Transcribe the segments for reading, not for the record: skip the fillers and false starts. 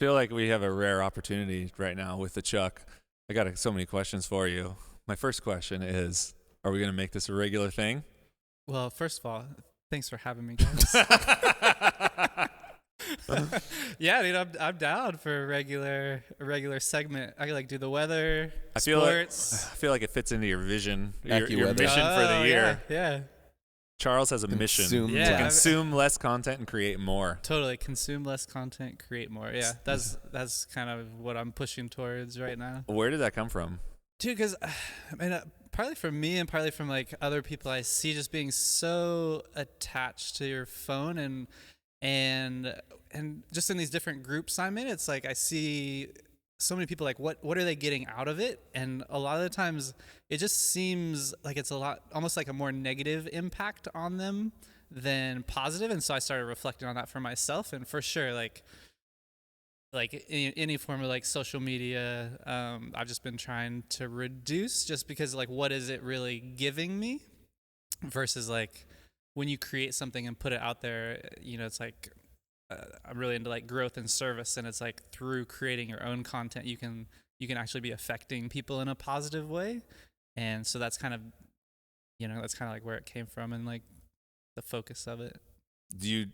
Feel like we have a rare opportunity right now with the Chuck. I got so many questions for you. My first question is, are we going to make this a regular thing? Well, first of all, thanks for having me, guys. Yeah, dude, I'm down for a regular segment. I can like do the weather, I sports. feel like it fits into your vision, your AccuWeather. mission for the year. Yeah. Charles has a mission Consume to less. consume less content and create more. Totally. Consume less content, create more. Yeah, that's kind of what I'm pushing towards right now. Where did that come from? Dude, because I mean, partly from me and partly from like other people I see just being so attached to your phone and just in these different groups I'm in, it's like I see so many people like what are they getting out of it? And a lot of the times it just seems like it's a lot almost like a more negative impact on them than positive. And so I started reflecting on that for myself, and for sure like any form of like social media, I've just been trying to reduce, just because like what is it really giving me versus like when you create something and put it out there, it's like I'm really into like growth and service, and it's like through creating your own content you can actually be affecting people in a positive way. And so that's kind of like where it came from and like the focus of it. Do you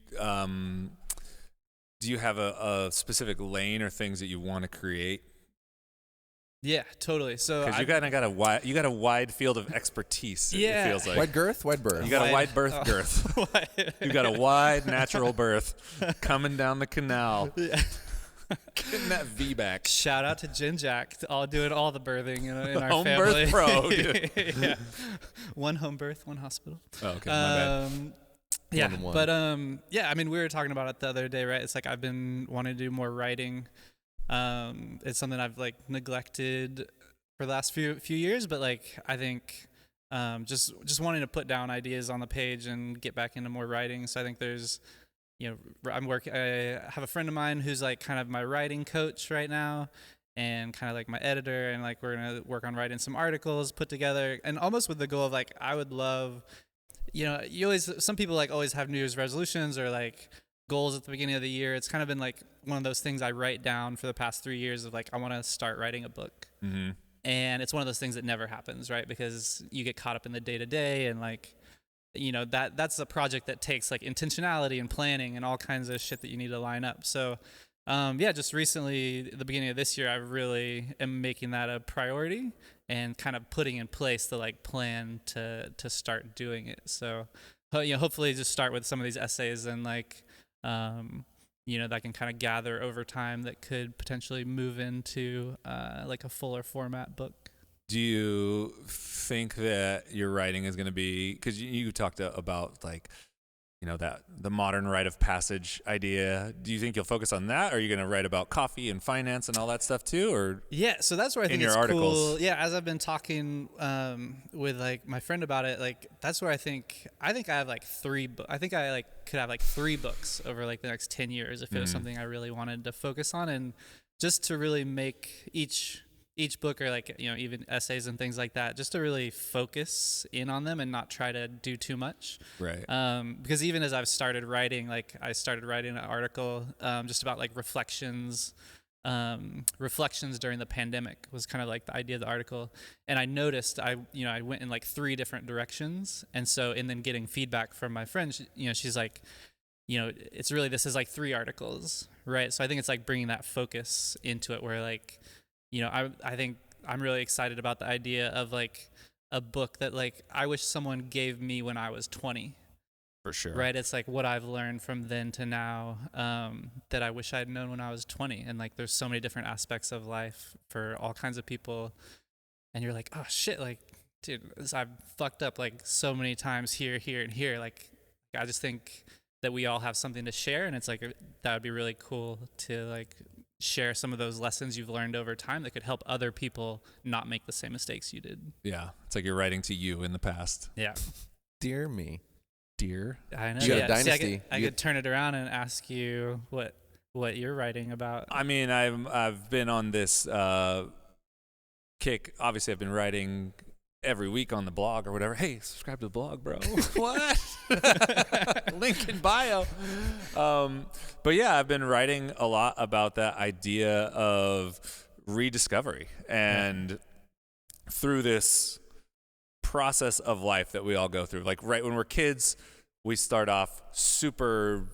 have a specific lane or things that you want to create? Yeah, totally. So Because you got a wide field of expertise. Yeah. It feels like Wide girth, wide birth. you got a wide birth girth. You got a wide natural birth coming down the canal. Yeah. Getting that V back. Shout out to Jen Jack, doing all the birthing in our Home family. birth pro, dude. Yeah. One home birth, one hospital. Oh, okay, my bad. Yeah, One. but yeah, I mean, we were talking about it the other day, right? It's like I've been wanting to do more writing. It's something I've like neglected for the last few years, but like I think just wanting to put down ideas on the page and get back into more writing. So I think there's, I have a friend of mine who's like kind of my writing coach right now, and kind of like my editor, and like we're gonna work on writing some articles put together, and almost with the goal of like I would love, some people like always have New Year's resolutions or like goals at the beginning of the year. It's kind of been like one of those things I write down for the past 3 years of like I want to start writing a book. Mm-hmm. And it's one of those things that never happens, right? Because you get caught up in the day-to-day, and like that's a project that takes like intentionality and planning and all kinds of shit that you need to line up. So just recently, at the beginning of this year, I really am making that a priority and kind of putting in place the like plan to start doing it. So hopefully just start with some of these essays and like that can kind of gather over time that could potentially move into like a fuller format book. Do you think that your writing is going to be, because you talked about like, that the modern rite of passage idea. Do you think you'll focus on that, or are you going to write about coffee and finance and all that stuff too? Or yeah, so that's where I think your it's articles? cool. Yeah, as I've been talking with like my friend about it, like that's where I think I have like I think I like could have like 3 books over like the next 10 years if it was something I really wanted to focus on, and just to really make each book, or like even essays and things like that, just to really focus in on them and not try to do too much. Right. Because even as I've started writing, like I started writing an article just about like reflections during the pandemic was kind of like the idea of the article. And I noticed I went in like 3 different directions, and then getting feedback from my friend, she's like, it's really, this is like 3 articles, right? So I think it's like bringing that focus into it, where like I think I'm really excited about the idea of like a book that like I wish someone gave me when I was 20. For sure. Right? It's like what I've learned from then to now that I wish I'd known when I was 20. And like there's so many different aspects of life for all kinds of people. And you're like, oh shit, like, dude, I've fucked up like so many times here, and here. Like, I just think that we all have something to share. And it's like, that would be really cool to like share some of those lessons you've learned over time that could help other people not make the same mistakes you did. Yeah. It's like you're writing to you in the past. Yeah. Dear me. Dear. I know. You got a Yeah. dynasty. See, I could turn it around and ask you what you're writing about. I mean, I've been on this kick. Obviously, I've been writing every week on the blog or whatever. Hey, subscribe to the blog, bro. What? Link in bio. But yeah, I've been writing a lot about that idea of rediscovery, and through this process of life that we all go through. Like right when we're kids, we start off super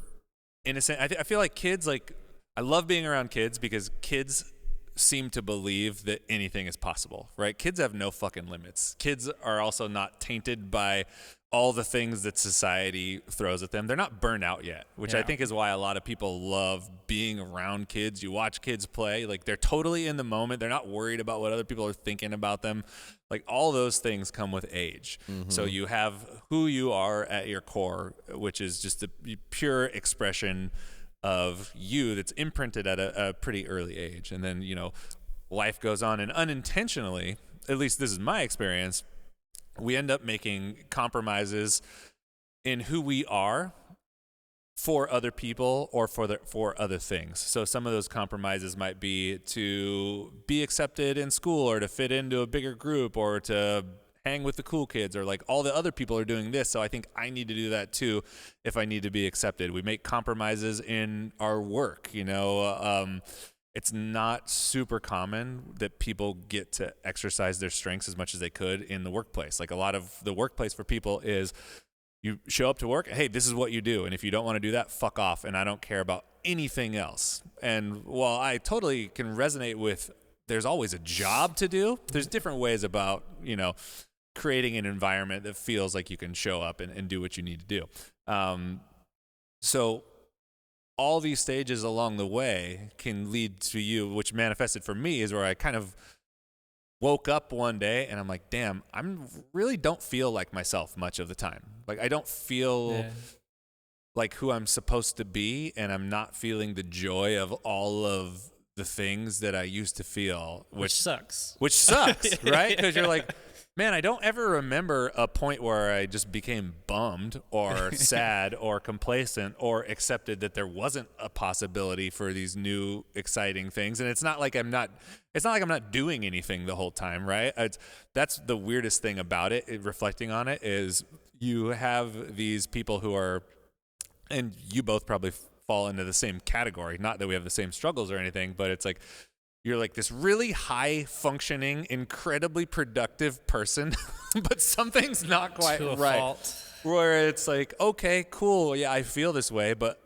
innocent. I feel like kids, like, I love being around kids because kids seem to believe that anything is possible, right? Kids have no fucking limits. Kids are also not tainted by all the things that society throws at them. They're not burnt out yet, which I think is why a lot of people love being around kids. You watch kids play, like they're totally in the moment. They're not worried about what other people are thinking about them. Like all those things come with age. So you have who you are at your core, which is just a pure expression of you that's imprinted at a pretty early age. And then, you know, life goes on, and unintentionally, at least this is my experience, we end up making compromises in who we are for other people or for other things. So some of those compromises might be to be accepted in school or to fit into a bigger group or to hang with the cool kids, or like all the other people are doing this, so I think I need to do that too if I need to be accepted. We make compromises in our work, you know. It's not super common that people get to exercise their strengths as much as they could in the workplace. Like a lot of the workplace for people is you show up to work, hey, this is what you do, and if you don't want to do that, fuck off, and I don't care about anything else. And while I totally can resonate with there's always a job to do, there's different ways about, you know, creating an environment that feels like you can show up and do what you need to do. So all these stages along the way can lead to you, which manifested for me is where I kind of woke up one day and I'm like, damn, I really don't feel like myself much of the time. Like I don't feel like who I'm supposed to be, and I'm not feeling the joy of all of the things that I used to feel, which sucks. Which sucks, right? Because you're like, man, I don't ever remember a point where I just became bummed or sad or complacent or accepted that there wasn't a possibility for these new exciting things. And it's not like I'm not doing anything the whole time, right? That's the weirdest thing about it, reflecting on it, is you have these people who are, and you both probably fall into the same category, not that we have the same struggles or anything, but it's like, you're like this really high functioning, incredibly productive person, but something's not quite right. Fault. Where it's like, okay, cool. Yeah, I feel this way. But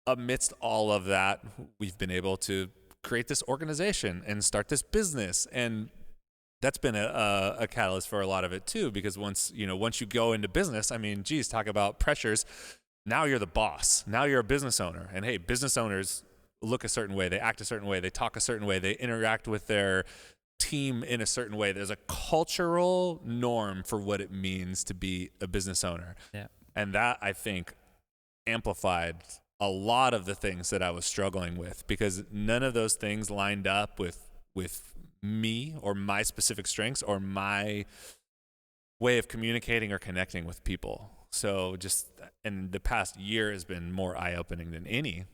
amidst all of that, we've been able to create this organization and start this business. And that's been a catalyst for a lot of it too, because once you go into business, I mean, geez, talk about pressures. Now you're the boss. Now you're a business owner. And hey, business owners look a certain way, they act a certain way, they talk a certain way, they interact with their team in a certain way. There's a cultural norm for what it means to be a business owner. Yeah. And that, I think, amplified a lot of the things that I was struggling with, because none of those things lined up with me or my specific strengths or my way of communicating or connecting with people. So just, and the past year has been more eye-opening than any,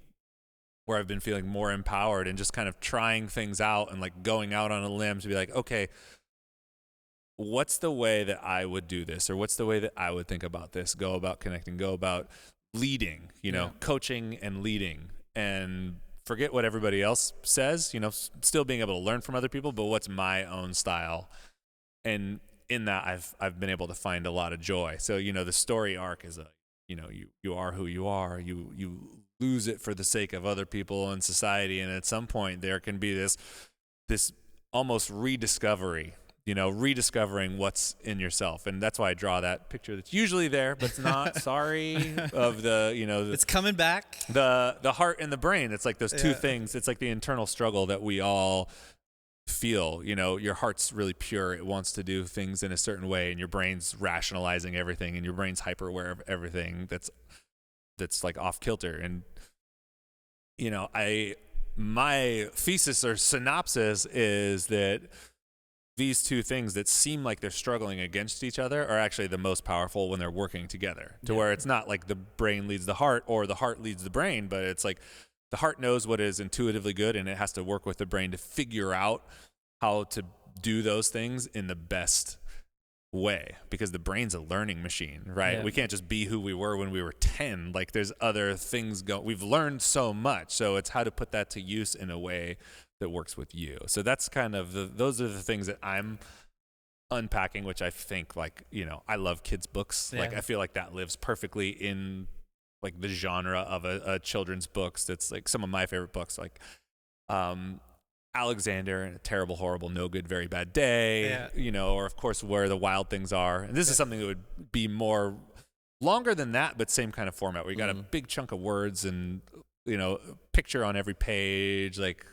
where I've been feeling more empowered and just kind of trying things out and like going out on a limb to be like, okay, what's the way that I would do this? Or what's the way that I would think about this? Go about connecting, go about leading, coaching and leading, and forget what everybody else says, still being able to learn from other people, but what's my own style? And in that, I've been able to find a lot of joy. So, the story arc is you are who you are, you lose it for the sake of other people and society, and at some point there can be this almost rediscovery, rediscovering what's in yourself. And that's why I draw that picture that's usually there but it's not, sorry, of the it's coming back, the heart and the brain. It's like those two things. It's like the internal struggle that we all feel. Your heart's really pure, it wants to do things in a certain way, and your brain's rationalizing everything, and your brain's hyper aware of everything that's like off kilter. And my thesis or synopsis is that these two things that seem like they're struggling against each other are actually the most powerful when they're working together, to where it's not like the brain leads the heart or the heart leads the brain, but it's like the heart knows what is intuitively good, and it has to work with the brain to figure out how to do those things in the best way, because the brain's a learning machine, right? Yeah. We can't just be who we were when we were 10. Like, there's other things we've learned so much, so it's how to put that to use in a way that works with you. So that's kind of those are the things that I'm unpacking, which I think, like, I love kids books. Yeah. Like, I feel like that lives perfectly in like the genre of a children's books. That's like some of my favorite books, like Alexander and A Terrible, Horrible, No Good, Very Bad Day, or of course Where the Wild Things Are. And this is something that would be more longer than that, but same kind of format, where you got a big chunk of words and, picture on every page. Like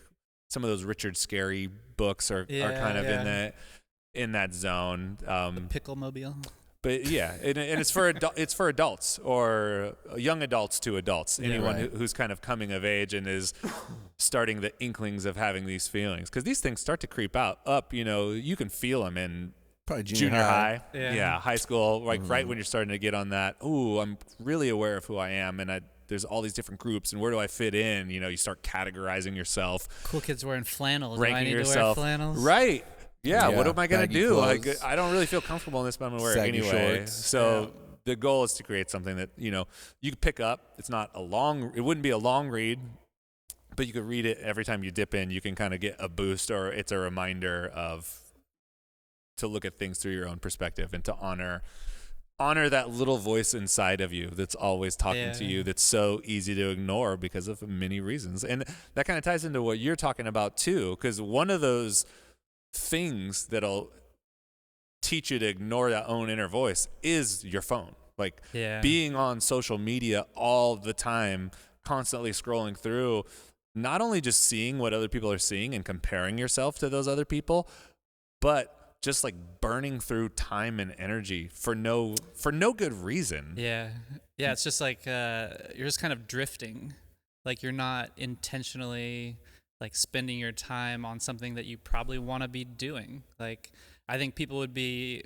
some of those Richard Scarry books are kind of in that zone. The Pickle Mobile. But yeah, and it's for adults, or young adults to adults, anyone who's kind of coming of age and is starting the inklings of having these feelings, because these things start to creep up. You can feel them in probably junior high, Yeah. high school, like right when you're starting to get on that. Ooh, I'm really aware of who I am, and there's all these different groups, and where do I fit in? You start categorizing yourself. Cool kids wearing flannels. Ranking do I need yourself. to wear flannels? Right. Yeah, what am I going to baggy do? clothes. Like, I don't really feel comfortable in this, but I'm going to wear it Saggy anyway. shorts. So the goal is to create something that, you can pick up. It wouldn't be a long read, but you could read it every time you dip in. You can kind of get a boost, or it's a reminder to look at things through your own perspective, and to honor that little voice inside of you that's always talking to you, that's so easy to ignore because of many reasons. And that kind of ties into what you're talking about too, because one of those things that'll teach you to ignore that own inner voice is your phone. Like being on social media all the time, constantly scrolling through, not only just seeing what other people are seeing and comparing yourself to those other people, but just like burning through time and energy for no good reason. Yeah. It's just like you're just kind of drifting. Like you're not intentionally like spending your time on something that you probably want to be doing. Like I think people would be,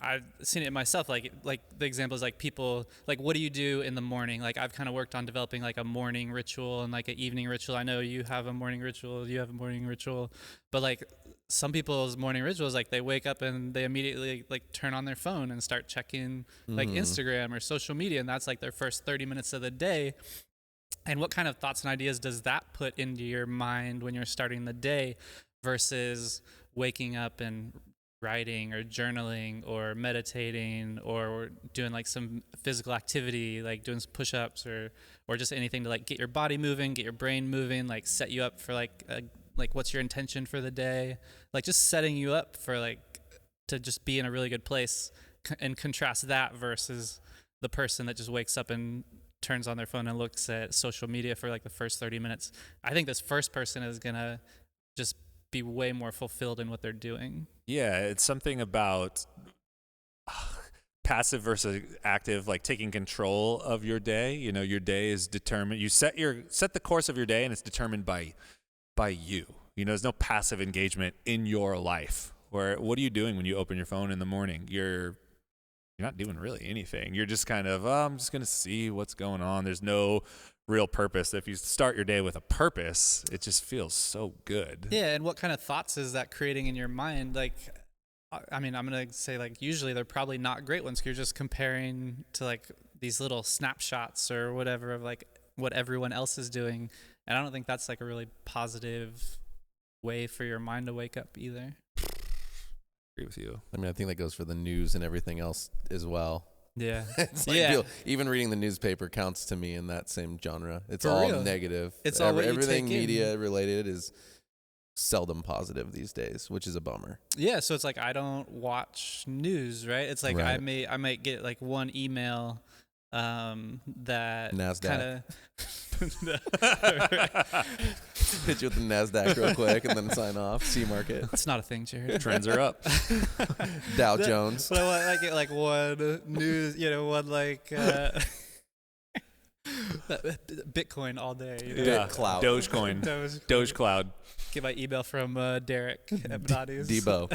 I've seen it myself. Like the example is like people, like, what do you do in the morning? Like I've kind of worked on developing like a morning ritual and like an evening ritual. I know you have a morning ritual, but like some people's morning rituals, like they wake up and they immediately like turn on their phone and start checking like Instagram or social media. And that's like their first 30 minutes of the day. And what kind of thoughts and ideas does that put into your mind when you're starting the day versus waking up and writing or journaling or meditating or doing like some physical activity, like doing some push-ups or just anything to like get your body moving, get your brain moving, like set you up for like what's your intention for the day, like just setting you up for like to just be in a really good place, and contrast that versus the person that just wakes up and turns on their phone and looks at social media for like the first 30 minutes. I think this first person is gonna just be way more fulfilled in what they're doing. Yeah, it's something about passive versus active, like taking control of your day. Your day is determined. You set the course of your day, and it's determined by you. There's no passive engagement in your life. Where what are you doing when you open your phone in the morning? You're not doing really anything. You're just kind of, I'm just going to see what's going on. There's no real purpose. If you start your day with a purpose, it just feels so good. Yeah, and what kind of thoughts is that creating in your mind? Like, I mean, I'm going to say, like, usually they're probably not great ones, because you're just comparing to, like, these little snapshots or whatever of, like, what everyone else is doing. And I don't think that's, like, a really positive way for your mind to wake up either. With you. I mean, I think that goes for the news and everything else as well. Yeah. It's like even reading the newspaper counts to me in that same genre. It's For all real. negative. It's all what you everything take in. media related is seldom positive these days, which is a bummer. Yeah, so it's like I don't watch news, right? It's like I might get like one email that NASDAQ. kind of hit you with the NASDAQ real quick and then sign off. C-market. That's not a thing, Jared. Trends are up. Dow Jones. But I want get like one news, one like Bitcoin all day. BitCloud. Dogecoin. Dogecoin. Get my email from Derek at Benadi's. Debo.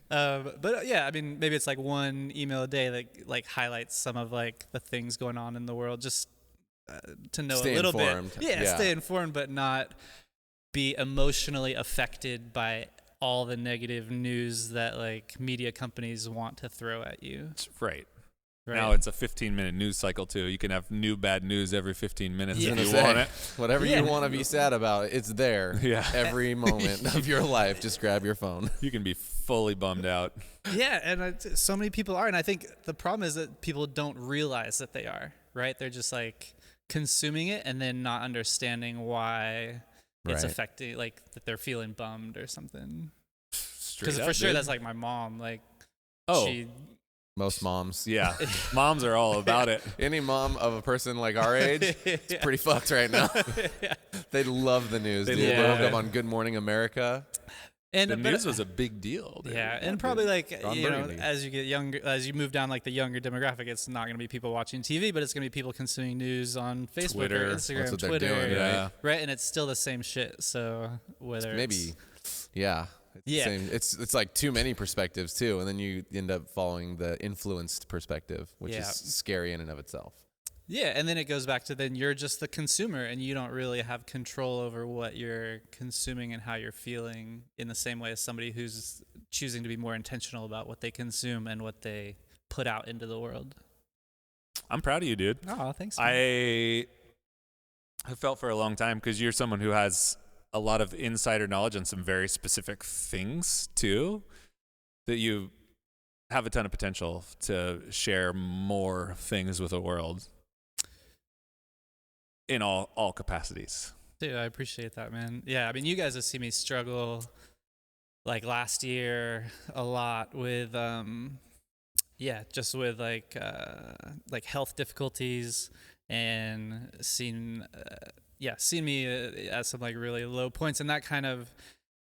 But yeah, I mean, maybe it's like one email a day that like highlights some of like the things going on in the world, just to know Stay a little informed. bit. Yeah, stay informed, but not be emotionally affected by all the negative news that like media companies want to throw at you. Right. Right? Now it's a 15-minute news cycle too. You can have new bad news every 15 minutes Yeah. if you Say, want it. Whatever Yeah. you want to be sad about, it's there. Yeah. Every moment of your life, just grab your phone. You can be fully bummed out. Yeah, and so many people are, and I think the problem is that people don't realize that they are, right? They're just like consuming it and then not understanding why it's Right. affecting, like that they're feeling bummed or something. Straight Because up, for sure, dude. that's like my mom. Like, Oh. she, Most moms. Yeah. Moms are all about it. Any mom of a person like our age, it's pretty fucked right now. They love the news. They Dude. They love woke up it. on Good Morning America. and The but- news was a big deal. Dude. yeah, and probably like Ron you know, Burgundy. as you get younger, as you move down like the younger demographic, it's not going to be people watching TV, but it's going to be people consuming news on Facebook Twitter. or That's Instagram, what they're Twitter, doing, Yeah. right? And it's still the same shit. So whether Maybe, yeah. It's the Yeah. same. It's like too many perspectives too, and then you end up following the influenced perspective, which Yeah. is scary in and of itself. yeah, and then it goes back to then you're just the consumer and you don't really have control over what you're consuming and how you're feeling in the same way as somebody who's choosing to be more intentional about what they consume and what they put out into the world. I'm proud of you, dude. Oh, thanks. I have felt for a long time because you're someone who has a lot of insider knowledge on some very specific things too, that you have a ton of potential to share more things with the world in all capacities. Dude, I appreciate that, man. Yeah, I mean, you guys have seen me struggle like last year a lot with just with like health difficulties and seen me at some like really low points, and that kind of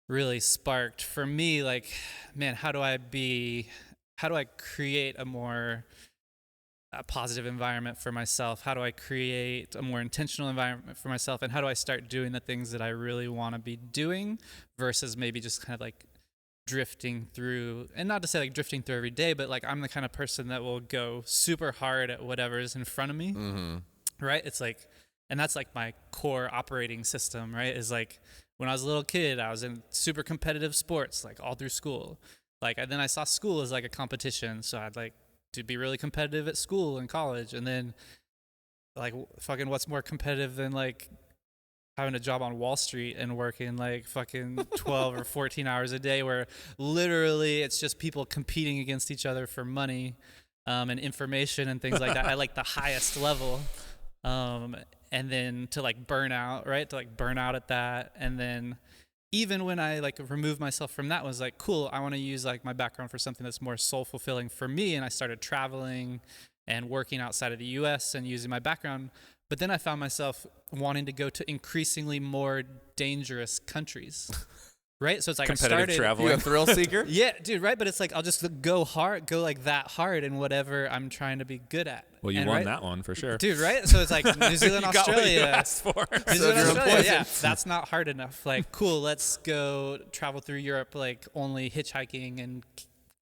really sparked for me like, man, how do I create a more positive environment for myself? How do I create a more intentional environment for myself? And how do I start doing the things that I really want to be doing versus maybe just kind of like drifting through, and not to say like drifting through every day, but like I'm the kind of person that will go super hard at whatever is in front of me. Mm-hmm. Right? It's like, and that's like my core operating system, right? Is like when I was a little kid, I was in super competitive sports, like all through school. Like, and then I saw school as like a competition. So I'd like to be really competitive at school and college. And then like fucking what's more competitive than like having a job on Wall Street and working like fucking 12 or 14 hours a day where literally it's just people competing against each other for money and information and things like that at like the highest level. And then to like burn out, right? To like burn out at that. And then even when I like removed myself from that, was like, cool, I want to use like my background for something that's more soul fulfilling for me. And I started traveling and working outside of the US and using my background. But then I found myself wanting to go to increasingly more dangerous countries. Right? So it's like Competitive I started traveling. You a thrill seeker? Yeah, dude, right? But it's like I'll just go like that hard in whatever I'm trying to be good at. Well, you And, won right? that one for sure. Dude, right? So it's like New Zealand, You got what you Australia. asked for. New Zealand, you're Australia, important. yeah, that's not hard enough. Like, cool, let's go travel through Europe, like only hitchhiking and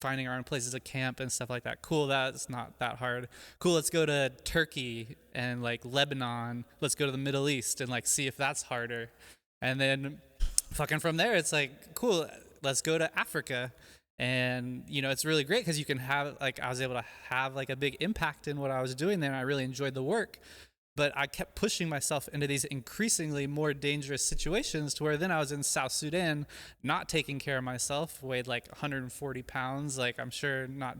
finding our own places to camp and stuff like that. Cool, that's not that hard. Cool, let's go to Turkey and like Lebanon. Let's go to the Middle East and like see if that's harder. And then fucking from there, it's like, cool, let's go to Africa. And, you know, it's really great because you can have, like, I was able to have, like, a big impact in what I was doing there. And I really enjoyed the work. But I kept pushing myself into these increasingly more dangerous situations to where then I was in South Sudan, not taking care of myself, weighed, like, 140 pounds. Like, I'm sure not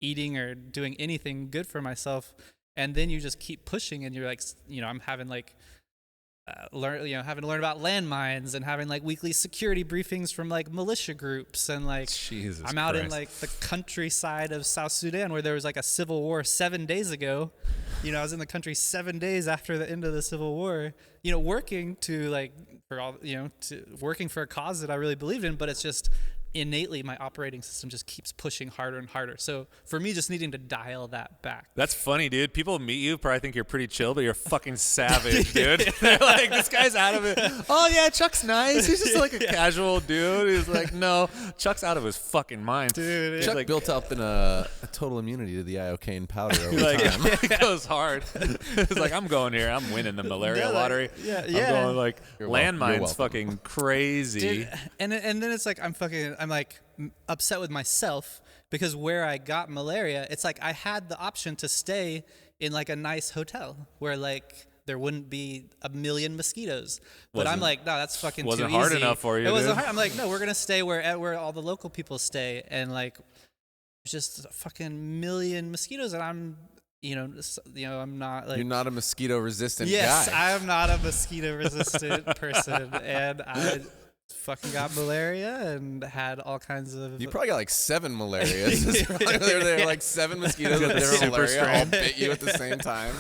eating or doing anything good for myself. And then you just keep pushing and you're, like, you know, I'm having, like, having to learn about landmines and having like weekly security briefings from like militia groups and like Jesus I'm out in Christ. like the countryside of South Sudan where there was like a civil war 7 days ago. You know, I was in the country 7 days after the end of the Civil War, you know, working to like for all, you know, to working for a cause that I really believed in, but it's just innately my operating system just keeps pushing harder and harder. So for me, just needing to dial that back. That's funny, dude. People meet you, probably think you're pretty chill, but you're fucking savage, dude. They're like, this guy's out of it. Oh, yeah, Chuck's nice. He's just like a casual dude. He's like, no, Chuck's out of his fucking mind. Dude, Chuck like, built up in a total immunity to the iocane powder over like, time. it goes hard. It's like, I'm going here. I'm winning the malaria lottery. yeah. I'm going like You're welcome. landmines fucking crazy. Dude, and then it's like I'm like upset with myself because where I got malaria, it's like I had the option to stay in like a nice hotel where like there wouldn't be a million mosquitoes. But I'm like, no, that's fucking too easy. Wasn't hard enough for you, It wasn't dude. hard. I'm like, no, we're gonna stay where all the local people stay, and like just a fucking million mosquitoes, and I'm I'm not like. You're not a mosquito resistant Yes, guy. I am not a mosquito resistant person, and I fucking got malaria and had all kinds of. You probably got like 7 malarias. There were like 7 mosquitoes with different Super malaria strain. all bit you at the same time.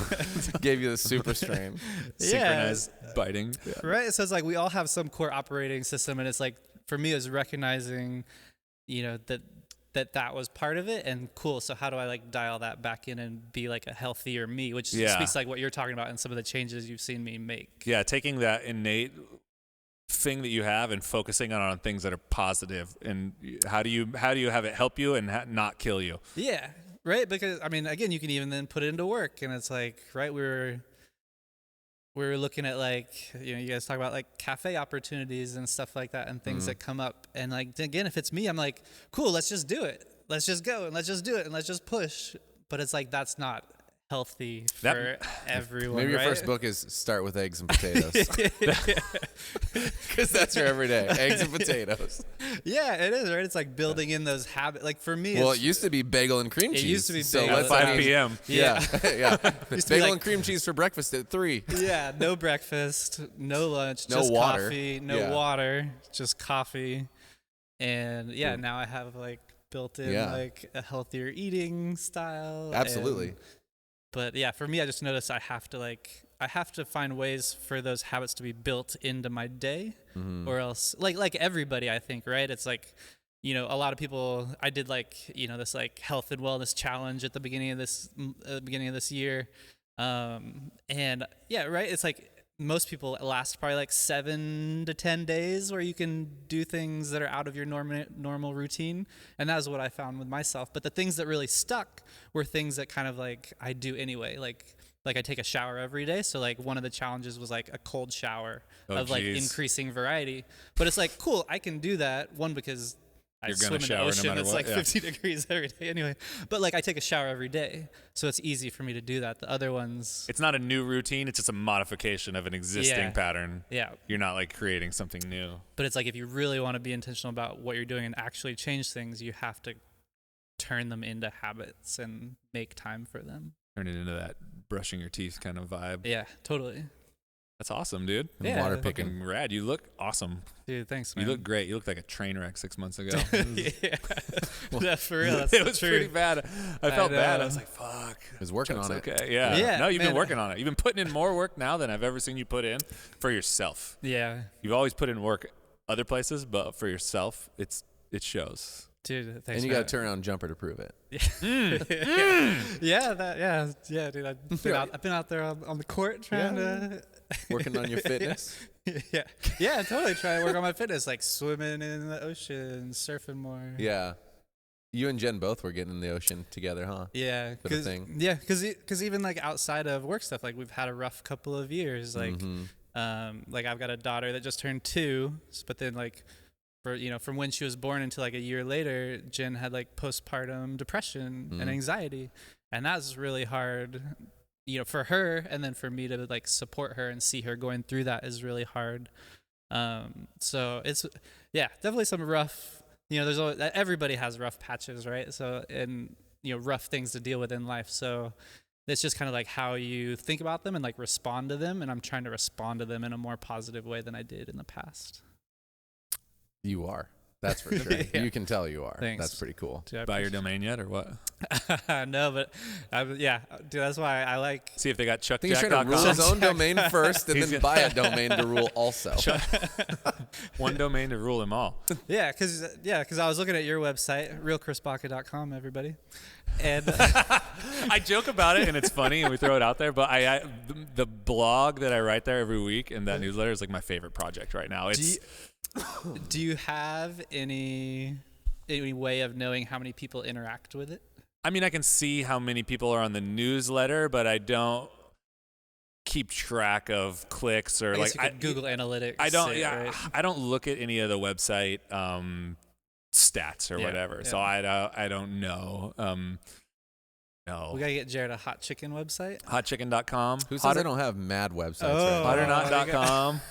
Gave you the super strain. Synchronized biting. Right. So it's like we all have some core operating system, and it's like for me, it's recognizing, that was part of it, and cool. So how do I like dial that back in and be like a healthier me, which speaks like what you're talking about and some of the changes you've seen me make. Yeah, taking that innate thing that you have and focusing on things that are positive, and how do you have it help you and not kill you? Yeah, right. Because I mean, again, you can even then put it into work, and it's like, right, we were looking at like, you guys talk about like cafe opportunities and stuff like that and things that come up, and like again, if it's me, I'm like, cool, let's just do it, let's just go and let's just do it and let's just push. But it's like that's not healthy for everyone. Maybe your right? first book is Start with Eggs and Potatoes. Because that's your everyday, eggs and potatoes. Yeah, it is, right? It's like building in those habits. Like for me, Well, it used to be bagel and cream cheese. It used to be so bagel. let's At 5 p.m. Yeah, yeah. Used to be Bagel like- and cream cheese for breakfast at 3. yeah, no breakfast, no lunch, No just water. coffee, no Yeah. water, just coffee. And now I have like built in like a healthier eating style. Absolutely. But yeah, for me, I just noticed I have to find ways for those habits to be built into my day, or else like everybody, I think, right? It's like, a lot of people, I did like, this like health and wellness challenge at the beginning of this year. And yeah, right. It's like most people last probably like 7 to 10 days where you can do things that are out of your normal routine. And that was what I found with myself. But the things that really stuck were things that kind of like I do anyway. Like I take a shower every day. So like one of the challenges was like a cold shower like increasing variety. But it's like, cool, I can do that. One, because I You're swim gonna in the shower no ocean. matter It's what, like 50 degrees every day anyway. But like I take a shower every day, so it's easy for me to do that. The other ones, It's not a new routine. It's just a modification of an existing Yeah. pattern. yeah. You're not like creating something new. But it's like if you really want to be intentional about what you're doing and actually change things, you have to turn them into habits and make time for them. Turn it into that brushing your teeth kind of vibe. Yeah, totally. That's awome, dude. And Yeah. water picking. Fucking rad. You look awesome. Dude, thanks, man. You look great. You looked like a train wreck 6 months ago. yeah. Yeah, for real. That's It was true. pretty bad. I felt bad. I know. was like, fuck. I was working Chuck's on it. okay. Yeah. Yeah, No, you've been man. working on it. You've been putting in more work now than I've ever seen you put in for yourself. Yeah. You've always put in work other places, but for yourself, it shows. Dude, thanks. And you man. got a turnaround jumper to prove it. Yeah, dude. I've been out there on the court trying to Working on your fitness. yeah, totally trying to work on my fitness, like swimming in the ocean, surfing more. Yeah. You and Jen both were getting in the ocean together, huh? Yeah, Bit of thing. because even like outside of work stuff, like we've had a rough couple of years. Like, like I've got a daughter that just turned 2, but then like, from when she was born until like a year later, Jen had like postpartum depression and anxiety, and that's really hard, for her, and then for me to like support her and see her going through that is really hard. So it's definitely some rough. There's always, everybody has rough patches, right? So, and rough things to deal with in life. So it's just kind of like how you think about them and like respond to them. And I'm trying to respond to them in a more positive way than I did in the past. You are. That's for sure. Yeah. You can tell you are. Thanks. That's pretty cool. Dude, I Buy your domain yet or what? no, but yeah, dude, that's why I like. See if they got I think he's trying to rule his own domain first and then buy a domain to rule also. One domain to rule them all. Yeah, because I was looking at your website, realchrisbaca.com, everybody, and I joke about it and it's funny and we throw it out there, but the blog that I write there every week and that newsletter is like my favorite project right now. It's do you have any way of knowing how many people interact with it? I mean, I can see how many people are on the newsletter, but I don't keep track of clicks or I Google Analytics. I don't. Right? I don't look at any of the website stats or whatever. Yeah. So I don't know. No. We gotta get Jared a hot chicken website. Hotchicken.com. Who says I don't have mad websites right now? Hotternot.com.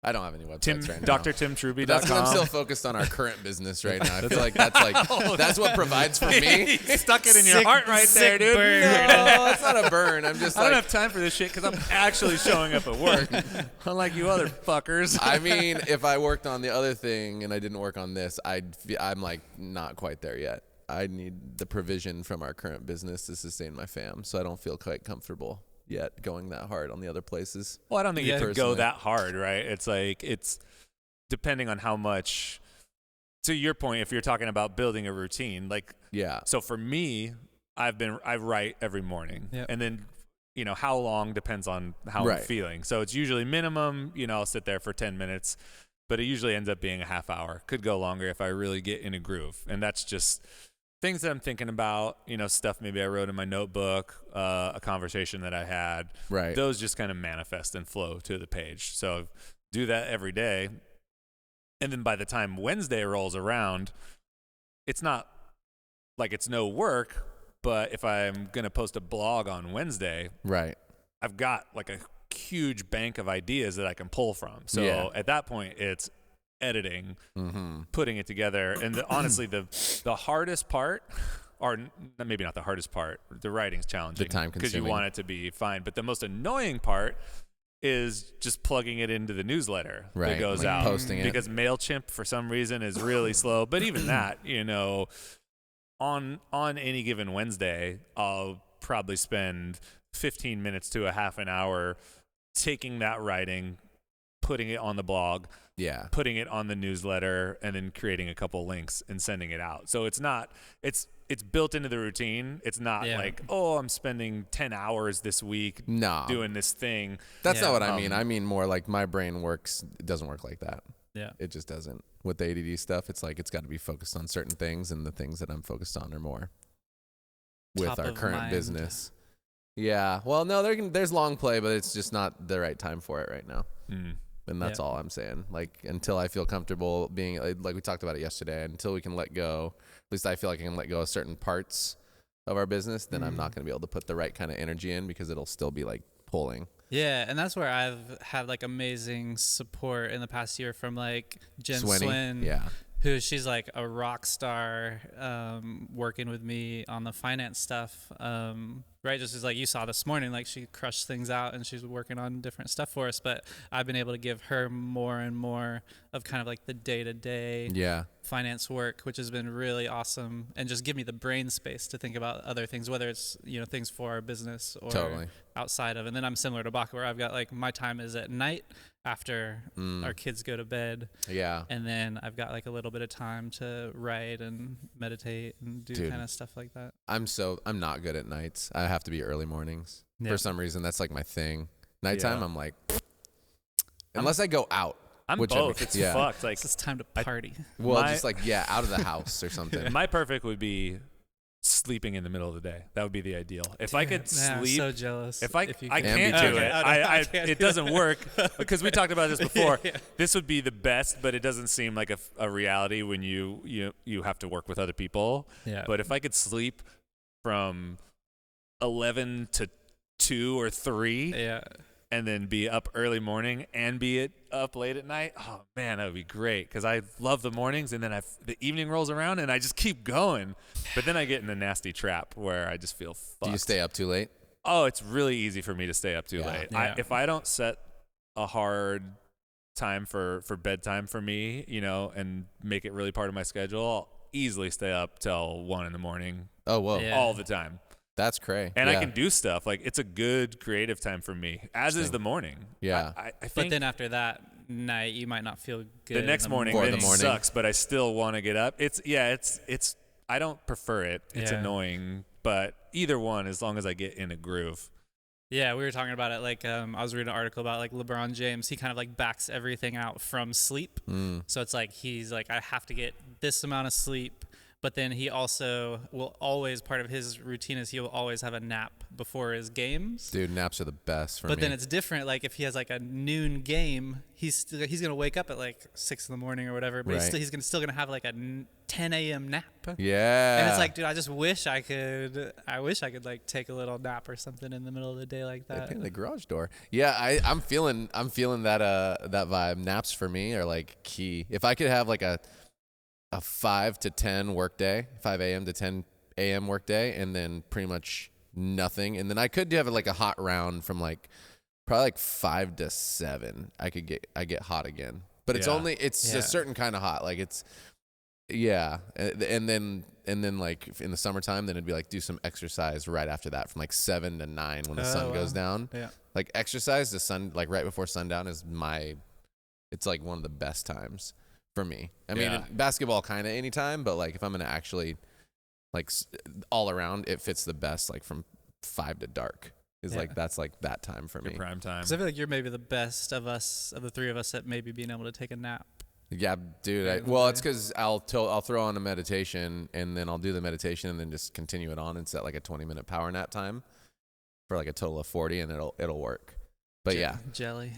I don't have any websites right now. DrTimTruby.com. That's because I'm still focused on our current business right now. I feel like that's what provides for me. Stuck it in your heart right there, dude. Burn. No, it's not a burn. I'm just I don't have time for this shit because I'm actually showing up at work. Unlike you other fuckers. I mean, if I worked on the other thing and I didn't work on this, I'm like not quite there yet. I need the provision from our current business to sustain my fam, so I don't feel quite comfortable yet going that hard on the other places. Well, I don't think you have to go personally. that hard, right? It's like it's depending on how much. To your point, if you're talking about building a routine, like Yeah. so for me, I write every morning, Yep. and then how long depends on how Right. I'm feeling. So it's usually minimum. I'll sit there for 10 minutes, but it usually ends up being a half hour. Could go longer if I really get in a groove, and that's just things that I'm thinking about, stuff maybe I wrote in my notebook, a conversation that I had. Right. Those just kind of manifest and flow to the page. So do that every day. And then by the time Wednesday rolls around, it's not like it's no work, but if I'm going to post a blog on Wednesday, Right. I've got like a huge bank of ideas that I can pull from. So Yeah. at that point, it's editing, Mm-hmm. putting it together, and honestly, the hardest part, or maybe not the hardest part, the writing's challenging, The time because you consuming. want it to be fine. But the most annoying part is just plugging it into the newsletter that Right, goes like out, posting it. because MailChimp for some reason is really slow. But even that, on any given Wednesday, I'll probably spend 15 minutes to a half an hour taking that writing, putting it on the blog, Yeah. putting it on the newsletter, and then creating a couple links and sending it out. So it's built into the routine. It's not like, oh, I'm spending 10 hours this week No. doing this thing. That's Yeah. not what I mean. I mean more like my brain it doesn't work like that. Yeah. It just doesn't. With the ADD stuff, it's like it's got to be focused on certain things, and the things that I'm focused on are more with Top our of current mind. business. Yeah. Well, no, there's long play, but it's just not the right time for it right now. And that's all I'm saying. Like, until I feel comfortable being, like we talked about it yesterday, until we can let go, at least I feel like I can let go of certain parts of our business, then I'm not going to be able to put the right kind of energy in, because it'll still be like pulling. Yeah, and that's where I've had like amazing support in the past year from like Jen Swin. Yeah. She's like a rock star, working with me on the finance stuff. Right, just as like you saw this morning, like she crushed things out and she's working on different stuff for us. But I've been able to give her more and more of kind of like the day-to-day Yeah. finance work, which has been really awesome, and just give me the brain space to think about other things, whether it's things for our business or Totally. outside of. And then I'm similar to Baca, where I've got like my time is at night after our kids go to bed, Yeah. and then I've got like a little bit of time to write and meditate and do Dude. kind of stuff like that. I'm not good at nights. I have to be early mornings. Yeah. For some reason, that's like my thing. Nighttime, Yeah. I'm like, unless I go out. I'm whichever- both. It's yeah. fucked. Like, It's just time to party. Well, My- just like, out of the house or something. my perfect would be sleeping in the middle of the day. That would be the ideal. If I could Man, I'm sleep, so jealous. if I you I could. can't Okay. do it. I can't It do doesn't work, because we talked about this before. Yeah. This would be the best, but it doesn't seem like a reality when you have to work with other people. Yeah. But if I could sleep from 11 to 2 or 3, Yeah. and then be up early morning and be up late at night, oh man, that would be great, because I love the mornings, and then the evening rolls around and I just keep going. But then I get in a nasty trap where I just feel fucked. Do you stay up too late? Oh, it's really easy for me to stay up too late. Yeah. If I don't set a hard time for bedtime for me, you know, and make it really part of my schedule, I'll easily stay up till 1 a.m. Oh, whoa. Yeah. all the time. That's cray. And yeah. I can do stuff. Like, it's a good creative time for me, as is the morning. Yeah. I think But then after that night, you might not feel good. the next morning Or then the morning. sucks, but I still want to get up. It's I don't prefer it. It's Yeah. annoying, but either one, as long as I get in a groove. Yeah, we were talking about it. Like, I was reading an article about like LeBron James. He kind of like backs everything out from sleep. So it's like he's like, I have to get this amount of sleep. But then he also will always, part of his routine is he will always have a nap before his games. Dude, naps are the best for me. But then it's different. Like if he has like a noon game, he's gonna wake up at like 6 in the morning or whatever. But Right. he's still gonna have like a 10 a.m. nap. Yeah. And it's like, dude, I just wish I could. I wish I could like take a little nap or something in the middle of the day like that. in the garage door. Yeah, I'm feeling that vibe. Naps for me are like key. If I could have like a 5 to 10 work day, 5 a.m. to 10 a.m. work day, and then pretty much nothing, and then I could have like a hot round from like probably like 5 to 7. I get hot again, but it's Yeah. only it's Yeah. a certain kind of hot. Like it's and then like in the summertime, then it'd be like do some exercise right after that from like 7 to 9 when the sun goes down. Yeah. Like exercise, the sun, like right before sundown is it's like one of the best times for me. I mean, Yeah. basketball kind of anytime, but like if I'm going to actually like all around, it fits the best like from 5 to dark is Yeah. like, that's like that time for Your me. prime time. Because I feel like you're maybe the best of the three of us at maybe being able to take a nap. Yeah, dude. Well, it's because I'll throw on a meditation and then I'll do the meditation and then just continue it on and set like a 20-minute power nap time for like a total of 40 and it'll work. But yeah, Jelly.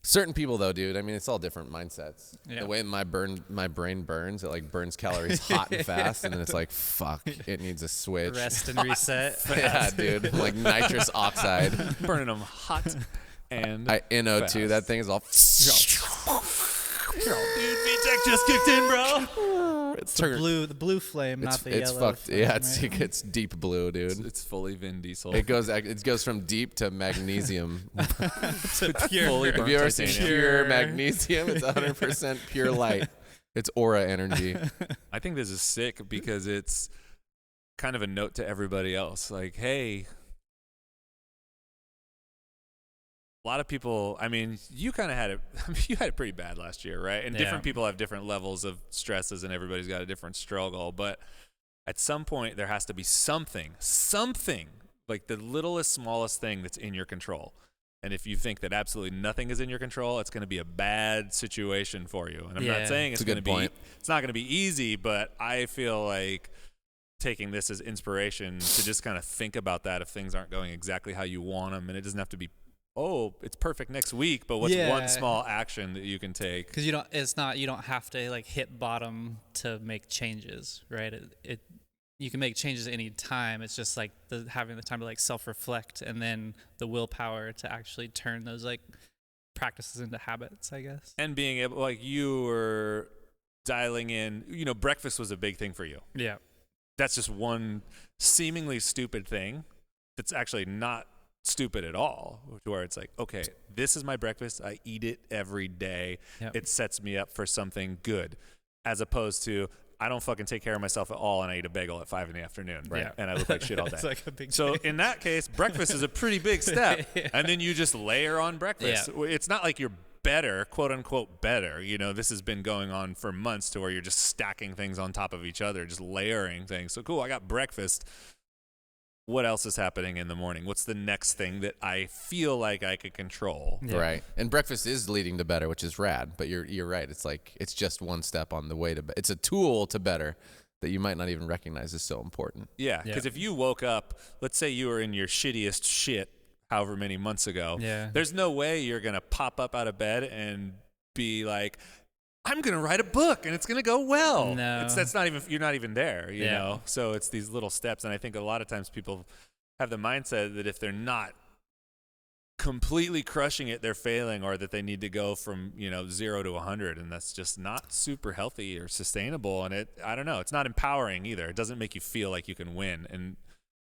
certain people though, dude. I mean, it's all different mindsets. Yeah. The way my brain burns, it like burns calories hot and fast, and then it's like, fuck, it needs a switch. Rest and reset. Yeah, dude. Like nitrous oxide. Burning them hot and NO2. fast. That thing is all. Dude, VTech just kicked in, bro. It's The blue flame, not the it's yellow. fucked. flame, Yeah, right? it's deep blue, dude. It's fully Vin Diesel. It goes from deep to magnesium. To pure. fully Have you ever seen Titanium. pure magnesium? It's 100% pure light. It's aura energy. I think this is sick because it's kind of a note to everybody else. Like, hey, a lot of people, I mean, you kind of had it, you had it pretty bad last year, right? And different people have different levels of stresses and everybody's got a different struggle. But at some point, there has to be something, like the littlest, smallest thing that's in your control. And if you think that absolutely nothing is in your control, it's going to be a bad situation for you. And I'm not saying it's going to be, it's not going to be easy, but I feel like taking this as inspiration to just kind of think about that if things aren't going exactly how you want them. And it doesn't have to be, oh, it's perfect next week, but what's one small action that you can take? Because you don't have to like hit bottom to make changes, right? You can make changes at any time. It's just like having the time to like self-reflect and then the willpower to actually turn those like practices into habits, I guess. And being able, like you were dialing in, breakfast was a big thing for you. Yeah. That's just one seemingly stupid thing that's actually not stupid at all, where it's like, okay, this is my breakfast. I eat it every day. Yep. It sets me up for something good, as opposed to I don't fucking take care of myself at all and I eat a bagel at 5 p.m. Right. Yeah. And I look like shit all day. It's like a big So change. in that case, breakfast is a pretty big step. Yeah. And then you just layer on breakfast. Yeah. It's not like you're better, quote unquote better. This has been going on for months to where you're just stacking things on top of each other, just layering things. So cool, I got breakfast. What else is happening in the morning? What's the next thing that I feel like I could control? Yeah. Right. And breakfast is leading to better, which is rad. But you're right. It's like it's just one step on the way to. It's a tool to better that you might not even recognize is so important. Yeah, because if you woke up, let's say you were in your shittiest shit, however many months ago. Yeah. There's no way you're gonna pop up out of bed and be like, I'm gonna write a book and it's gonna go well. No. That's not even, you're not even there, you Yeah. know? So it's these little steps. And I think a lot of times people have the mindset that if they're not completely crushing it, they're failing, or that they need to go from, 0 to 100. And that's just not super healthy or sustainable. And I don't know, it's not empowering either. It doesn't make you feel like you can win. And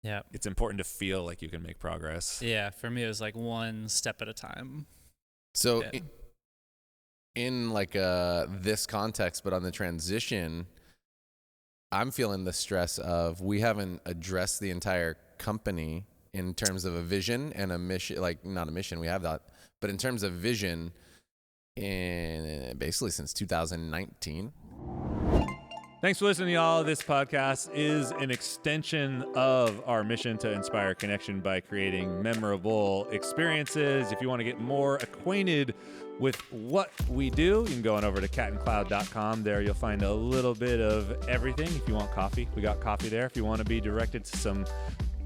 Yeah. it's important to feel like you can make progress. Yeah. For me, it was like one step at a time. So Yeah. in like this context, but on the transition, I'm feeling the stress of we haven't addressed the entire company in terms of a vision and a mission. Like, not a mission, we have that, but in terms of vision, in basically since 2019. Thanks for listening, y'all. This podcast is an extension of our mission to inspire connection by creating memorable experiences. If you want to get more acquainted with what we do, you can go on over to catandcloud.com. There you'll find a little bit of everything. If you want coffee, we got coffee there. If you want to be directed to some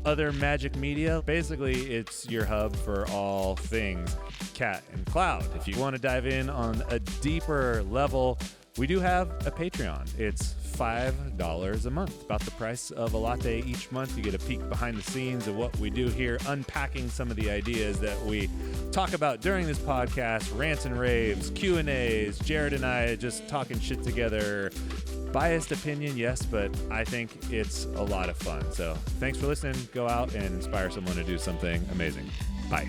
other magic media, basically it's your hub for all things Cat and Cloud. If you want to dive in on a deeper level, we do have a Patreon. It's $5 a month, about the price of a latte each month. You get a peek behind the scenes of what we do here, unpacking some of the ideas that we talk about during this podcast, rants and raves, Q&As, Jared and I just talking shit together. Biased opinion, yes, but I think it's a lot of fun. So thanks for listening. Go out and inspire someone to do something amazing. Bye.